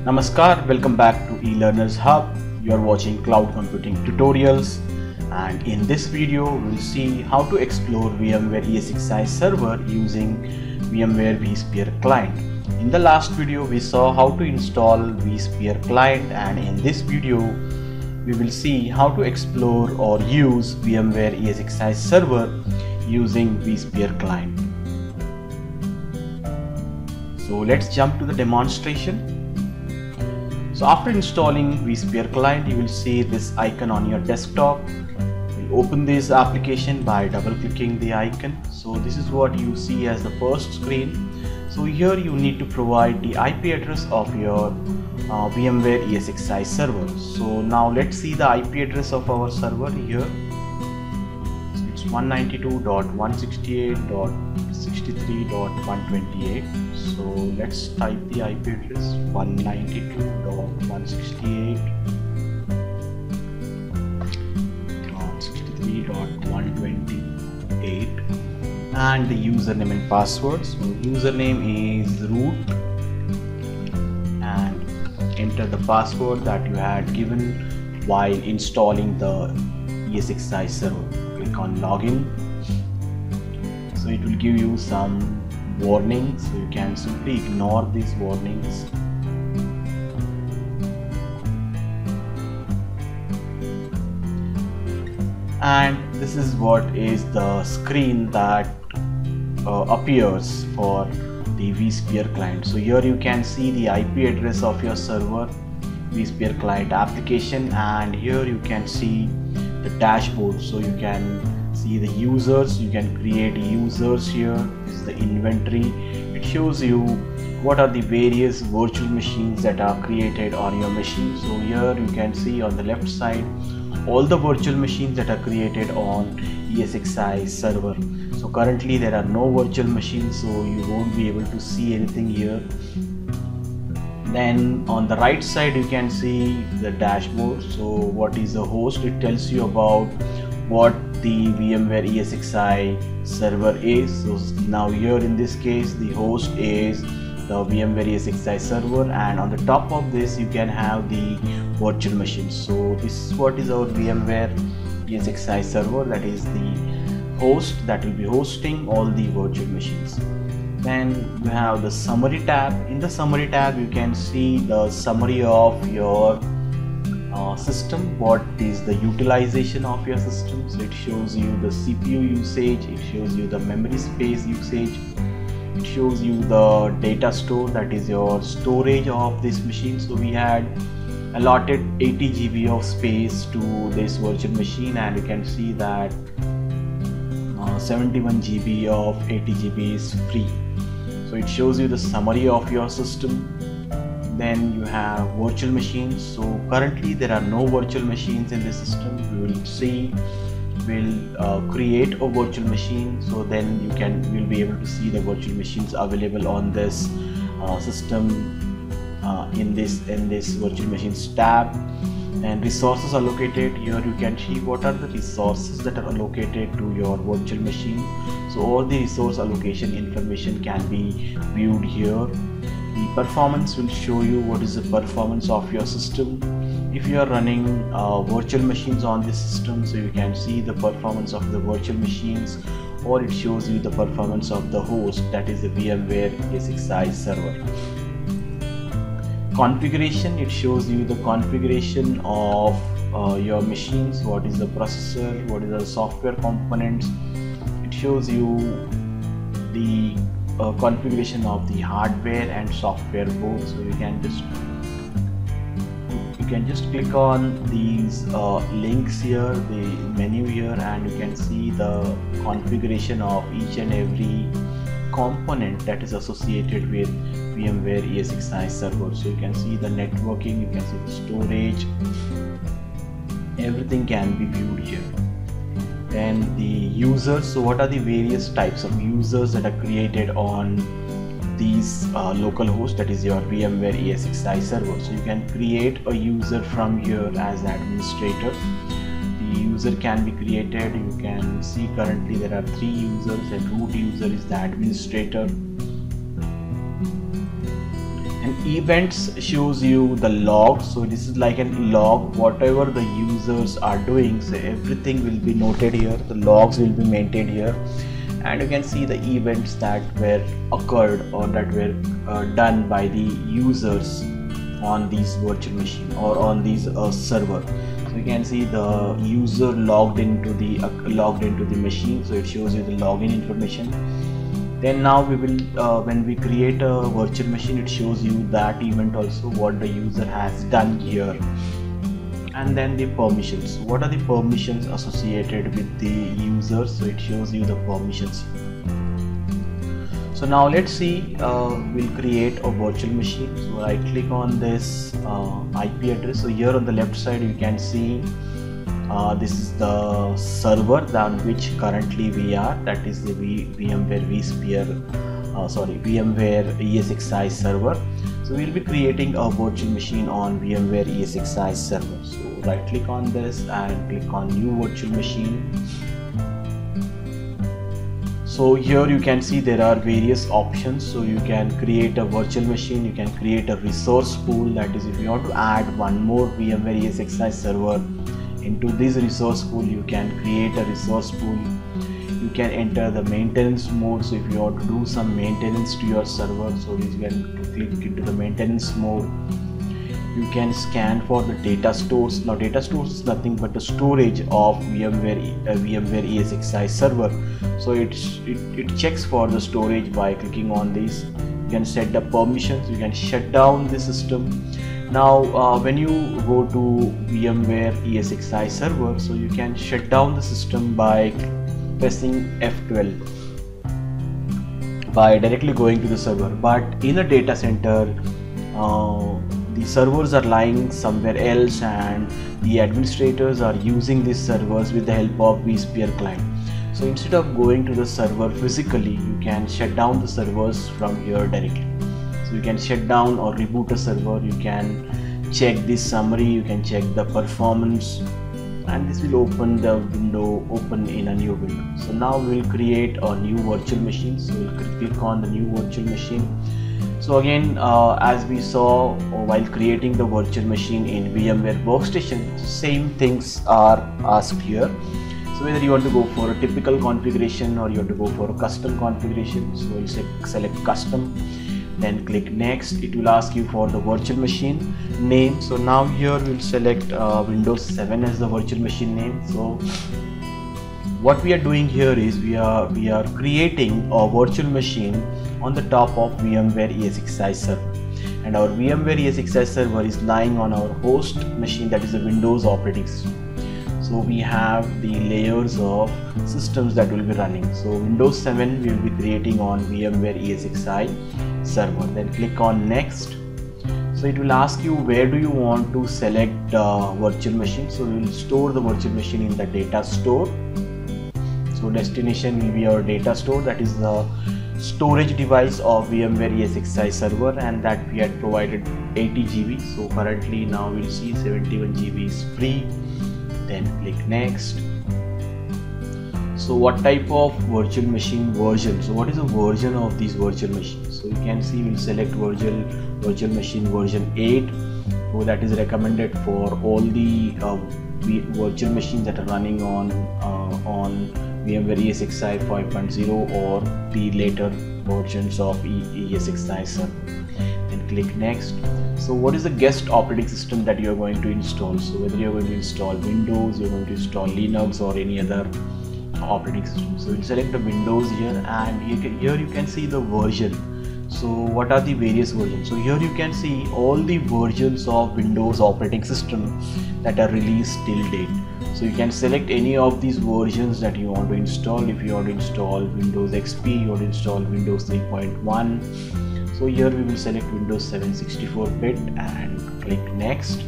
Namaskar, welcome back to eLearners Hub. You are watching cloud computing tutorials, and in this video we'll see how to explore VMware ESXi server using VMware vSphere client. In the last video we saw how to install vSphere client, and in this video we will see how to explore or use VMware ESXi server using vSphere client. So let's jump to the demonstration. So after installing vSphere client, you will see this icon on your desktop. We'll open this application by double clicking the icon. So this is what you see as the first screen. So here you need to provide the IP address of your VMware ESXi server. So now let's see the IP address of our server here. So it's 192.168.63.128. So let's type the IP address 192.168.63.128 and the username and password. So username is root and enter the password that you had given while installing the ESXi server. Click on login. So it will give you some warnings, so you can simply ignore these warnings. And this is what is the screen that appears for the vSphere client. So here you can see the IP address of your server, vSphere client application, and here you can see the dashboard. So you can see the users, you can create users here. This is the inventory. It shows you what are the various virtual machines that are created on your machine. So here you can see on the left side all the virtual machines that are created on ESXi server. So currently there are no virtual machines, so you won't be able to see anything here. Then on the right side you can see the dashboard. So what is the host? It tells you about what the VMware ESXi server is. So now here in this case the host is the VMware ESXi server, and on the top of this you can have the virtual machines. So this is what is our VMware ESXi server, that is the host that will be hosting all the virtual machines. Then you have the summary tab. In the summary tab you can see the summary of your system, what is the utilization of your system. So it shows you the CPU usage, it shows you the memory space usage, it shows you the data store, that is your storage of this machine. So we had allotted 80 GB of space to this virtual machine, and you can see that 71 GB of 80 GB is free. So it shows you the summary of your system. Then you have virtual machines. So currently there are no virtual machines in the system. We will see, we'll create a virtual machine, so then you'll be able to see the virtual machines available on this system in this virtual machines tab. And resources allocated, here you can see what are the resources that are allocated to your virtual machine. So all the resource allocation information can be viewed here. The performance will show you what is the performance of your system. If you are running virtual machines on this system, so you can see the performance of the virtual machines, or it shows you the performance of the host, that is the VMware ESXi server. Configuration, it shows you the configuration of your machines, what is the processor, what is the software components. It shows you the configuration of the hardware and software both. So you can just click on these links here, the menu here, and you can see the configuration of each and every component that is associated with VMware ESXi server. So you can see the networking, you can see the storage, everything can be viewed here. Then the users, so what are the various types of users that are created on these local hosts, that is your VMware ESXi server. So you can create a user from here as administrator. The user can be created. You can see currently there are 3 users, and root user is the administrator. And events shows you the log. So this is like a log, whatever the users are doing, so everything will be noted here, the logs will be maintained here, and you can see the events that were occurred or that were done by the users on these virtual machine or on these server. So you can see the user logged into the machine, so it shows you the login information. Then now we will when we create a virtual machine, it shows you that event also, what the user has done here. And then the permissions, what are the permissions associated with the users, so it shows you the permissions. So now let's see, we'll create a virtual machine. So I click on this IP address. So here on the left side you can see this is the server on which currently we are, that is the VMware VMware ESXi server. So we'll be creating a virtual machine on VMware ESXi server. So right click on this and click on new virtual machine. So here you can see there are various options. So you can create a virtual machine, you can create a resource pool, that is if you want to add one more VMware ESXi server into this resource pool, you can create a resource pool. You can enter the maintenance mode, so if you want to do some maintenance to your server, so you can click into the maintenance mode. You can scan for the data stores. Now data stores is nothing but the storage of VMware ESXi server. So it checks for the storage by clicking on this. You can set the permissions, you can shut down the system. Now when you go to VMware ESXi server, so you can shut down the system by pressing F12 by directly going to the server. But in a data center, the servers are lying somewhere else and the administrators are using these servers with the help of vSphere client. So instead of going to the server physically, you can shut down the servers from here directly. So you can shut down or reboot a server, you can check this summary, you can check the performance, and this will open the window, open in a new window. So now we will create a new virtual machine. So we'll click on the new virtual machine. So again, as we saw while creating the virtual machine in VMware Workstation, same things are asked here. So whether you want to go for a typical configuration or you want to go for a custom configuration, so we'll select custom, then click next. It will ask you for the virtual machine name. So now here we'll select Windows 7 as the virtual machine name. So what we are doing here is we are creating a virtual machine on the top of VMware ESXi server, and our VMware ESXi server is lying on our host machine, that is a Windows operating system. So we have the layers of systems that will be running. So Windows 7 we will be creating on VMware ESXi server. Then click on next. So it will ask you where do you want to select virtual machine. So we will store the virtual machine in the data store. So destination will be our data store, that is the storage device of VMware ESXi server, and that we had provided 80 GB. So currently now we'll see 71 GB is free. Then click next. So what type of virtual machine version? So what is the version of these virtual machines? So you can see we'll select virtual machine version 8. So that is recommended for all the virtual machines that are running on VMware ESXi 5.0 or the later versions of ESXi server. Then click next. So what is the guest operating system that you are going to install? So whether you are going to install Windows, you are going to install Linux or any other operating system. So we'll select the Windows here, and here you can see the version. So what are the various versions? So here you can see all the versions of Windows operating system that are released till date. So you can select any of these versions that you want to install. If you want to install Windows XP, you want to install Windows 3.1. So here we will select Windows 7 64-bit and click next.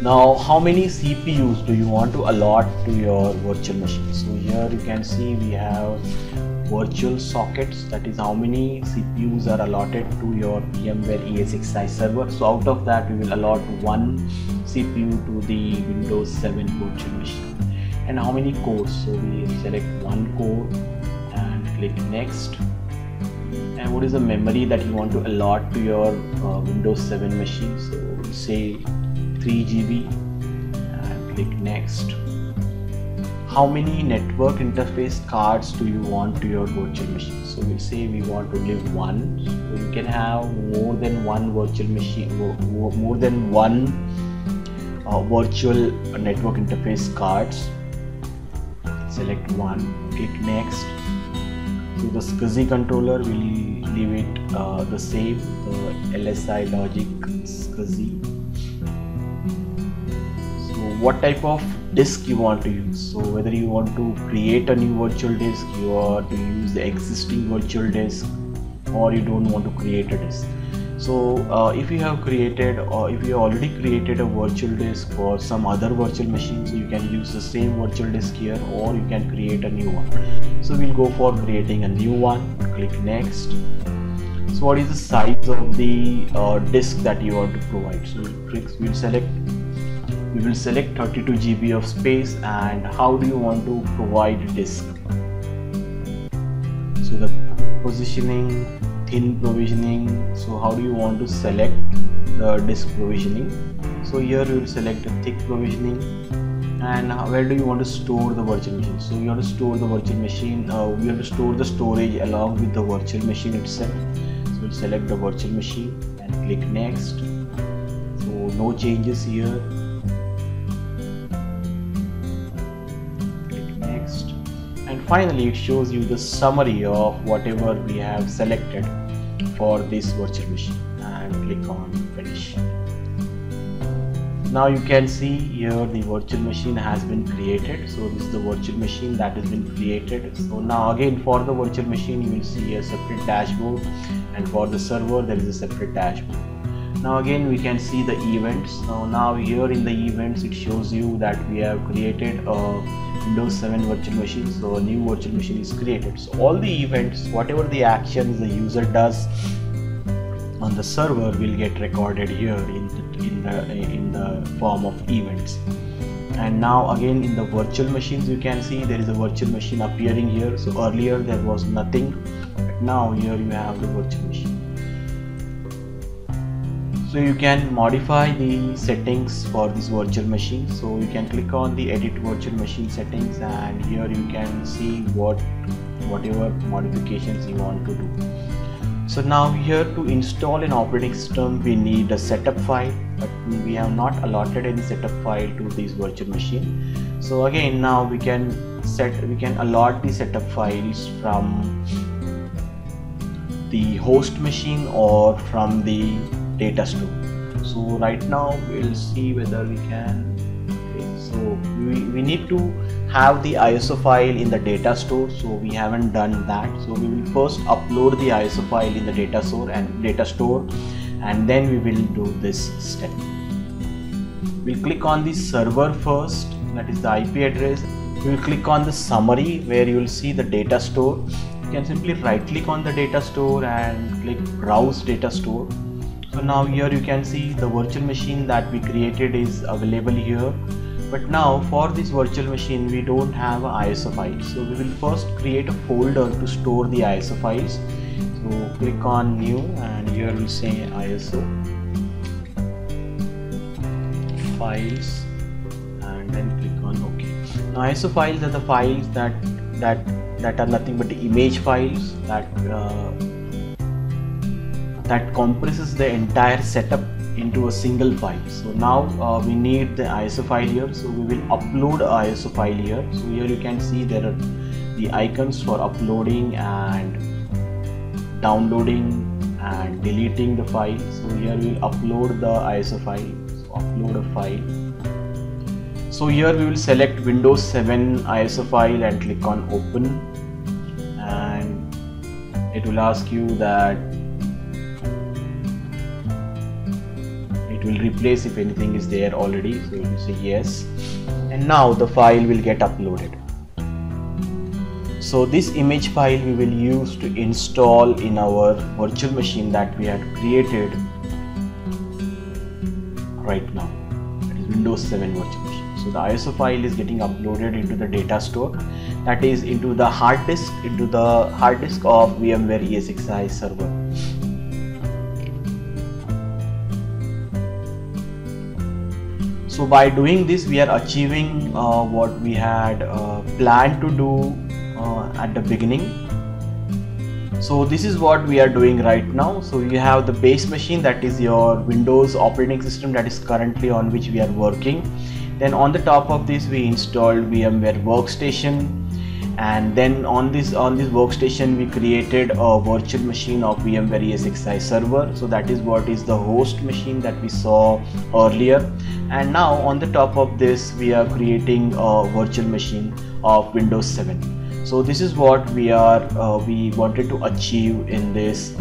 Now how many CPUs do you want to allot to your virtual machine? So here you can see we have virtual sockets, that is how many CPUs are allotted to your VMware ESXi server. So out of that we will allot one CPU to the Windows 7 virtual machine. And how many cores? So we select one core and click next. and what is the memory that you want to allot to your Windows 7 machine. So we'll say 3 GB and click next. How many network interface cards do you want to your virtual machine? So we'll say we want to leave one. So you can have more than one virtual machine, more than one virtual network interface cards. Select one, click next. So the SCSI controller, will leave it the same, the LSI Logic SCSI. So what type of disk you want to use? So whether you want to create a new virtual disk, you are to use the existing virtual disk, or you don't want to create a disk. So if you have created, or if you already created a virtual disk for some other virtual machine, so you can use the same virtual disk here, or you can create a new one. So we'll go for creating a new one. Click next. So what is the size of the disk that you want to provide? So we will select 32 GB of space. And how do you want to provide disk? So the positioning, thin provisioning. So how do you want to select the disk provisioning? So here we will select the thick provisioning. And where do you want to store the virtual machine? So you want to store the virtual machine, we have to store the storage along with the virtual machine itself. So we'll select the virtual machine and click next. So no changes here. Click next. And finally it shows you the summary of whatever we have selected for this virtual machine, and click on finish. Now you can see here the virtual machine has been created. So this is the virtual machine that has been created. So now again, for the virtual machine you will see a separate dashboard, and for the server there is a separate dashboard. Now again we can see the events. So now here in the events it shows you that we have created a Windows 7 virtual machine. So a new virtual machine is created. So all the events, whatever the actions the user does on the server, will get recorded here in the form of events. And now again in the virtual machines you can see there is a virtual machine appearing here. So earlier there was nothing, but now here you have the virtual machine. So you can modify the settings for this virtual machine. So you can click on the edit virtual machine settings, and here you can see whatever modifications you want to do. So now here to install an operating system we need a setup file, but we have not allotted any setup file to this virtual machine. So again now we can allot the setup files from the host machine or from the data store. So right now we'll see whether we can. So we need to have the ISO file in the data store, so we haven't done that. So we will first upload the ISO file in the data store, and then we will do this step. We'll click on the server first, that is the IP address. We will click on the summary where you will see the data store. You can simply right click on the data store and click browse data store. So now here you can see the virtual machine that we created is available here. But now for this virtual machine we don't have an ISO file. So we will first create a folder to store the ISO files. So click on new, and here we'll say ISO files, and then click on OK. Now ISO files are the files that are nothing but the image files that compresses the entire setup into a single file. So now we need the ISO file here, so we will upload a ISO file here. So here you can see there are the icons for uploading and downloading and deleting the file. So here we will upload the ISO file. So upload a file. So here we will select Windows 7 ISO file and click on open, and it will ask you that it will replace if anything is there already. So you will say yes, and now the file will get uploaded. So this image file we will use to install in our virtual machine that we had created right now, that is Windows 7 virtual machine. So the ISO file is getting uploaded into the data store, that is into the hard disk, of VMware ESXi server. So by doing this, we are achieving what we had planned to do at the beginning. So this is what we are doing right now. So you have the base machine, that is your Windows operating system, that is currently on which we are working. Then on the top of this we installed VMware Workstation, and then on this workstation we created a virtual machine of VMware ESXi server. So that is what is the host machine that we saw earlier. And now on the top of this we are creating a virtual machine of Windows 7. So this is what we wanted to achieve in this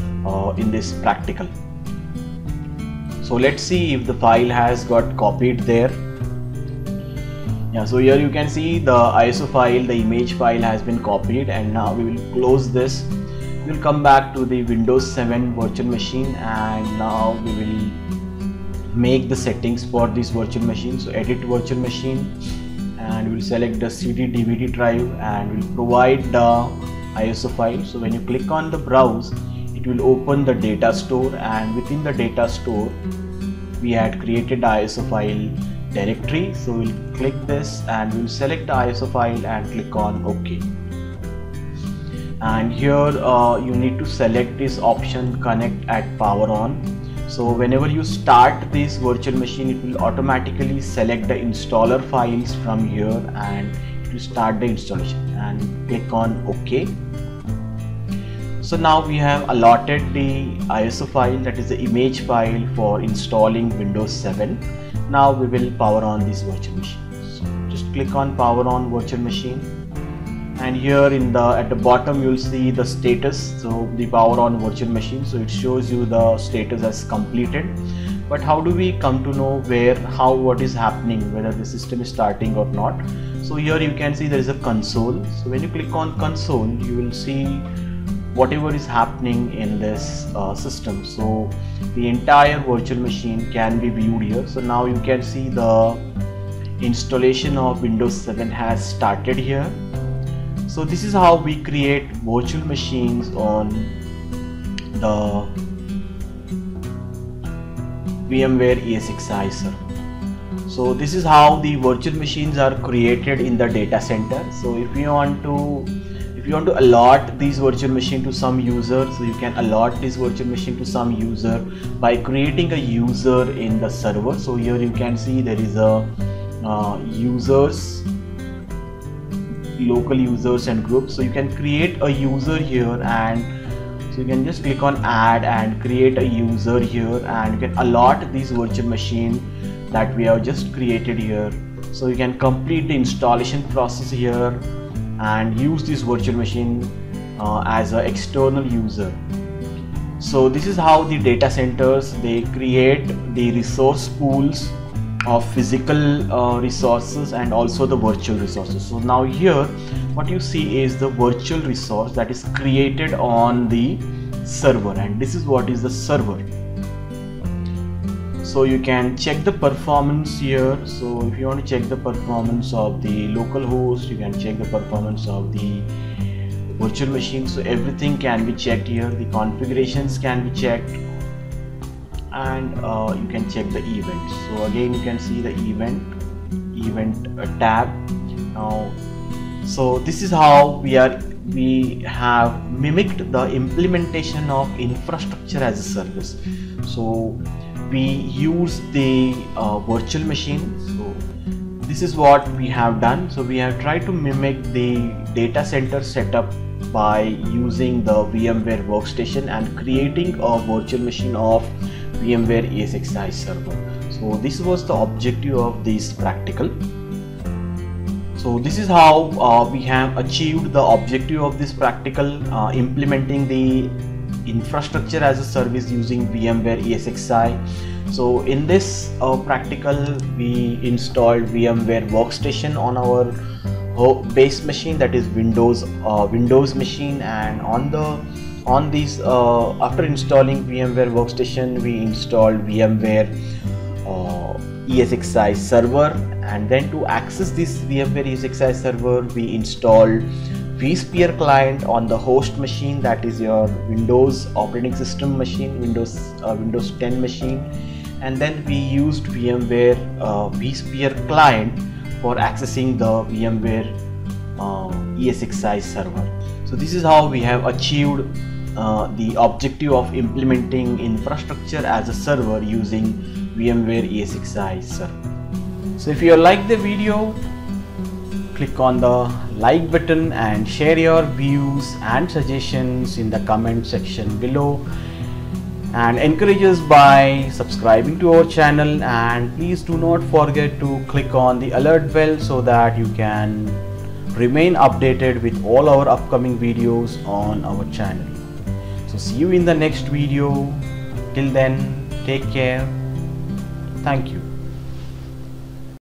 practical. So let's see if the file has got copied there. Yeah, so here you can see the ISO file, the image file has been copied, and now we will close this. We will come back to the Windows 7 virtual machine, and now we will make the settings for this virtual machine. So edit virtual machine, and we'll select the CD DVD drive, and we'll provide the ISO file. So when you click on the browse, it will open the data store, and within the data store we had created the ISO file directory. So we'll click this and we'll select the ISO file and click on OK. And here you need to select this option, connect at power on. So whenever you start this virtual machine, it will automatically select the installer files from here and it will start the installation, and click on OK. So now we have allotted the ISO file, that is the image file, for installing Windows 7. Now we will power on this virtual machine. So just click on power on virtual machine, and here at the bottom you will see the status, so the power on virtual machine. So it shows you the status as completed. But how do we come to know what is happening, whether the system is starting or not? So here you can see there is a console. So when you click on console, you will see whatever is happening in this system. So the entire virtual machine can be viewed here. So now you can see the installation of Windows 7 has started here. So this is how we create virtual machines on the VMware ESXi server. So this is how the virtual machines are created in the data center. So if you want to allot this virtual machine to some user, so you can allot this virtual machine to some user by creating a user in the server. So here you can see there is a users, local users and groups. So you can create a user here, and so you can just click on add and create a user here, and you can allot this virtual machine that we have just created here. So you can complete the installation process here and use this virtual machine as an external user. So this is how the data centers, they create the resource pools of physical resources and also the virtual resources. So now here what you see is the virtual resource that is created on the server, and this is what is the server. So you can check the performance here. So if you want to check the performance of the local host, you can check the performance of the virtual machine. So everything can be checked here. The configurations can be checked, and you can check the events. So again you can see the event tab. Now, so this is how we have mimicked the implementation of infrastructure as a service. So we use the virtual machine. So this is what we have done. So we have tried to mimic the data center setup by using the VMware Workstation and creating a virtual machine of VMware ESXi server. So this was the objective of this practical. So this is how we have achieved the objective of this practical, implementing the infrastructure as a service using VMware ESXi. So in this practical, we installed VMware Workstation on our base machine, that is Windows machine, and after installing VMware Workstation, we installed VMware ESXi server, and then to access this VMware ESXi server we install vSphere client on the host machine, that is your Windows operating system machine, Windows 10 machine, and then we used VMware vSphere client for accessing the VMware ESXi server. So this is how we have achieved the objective of implementing infrastructure as a server using VMware ESXi server. So if you like the video, click on the like button and share your views and suggestions in the comment section below, and encourage us by subscribing to our channel, and please do not forget to click on the alert bell so that you can remain updated with all our upcoming videos on our channel. So see you in the next video. Till then, take care. Thank you.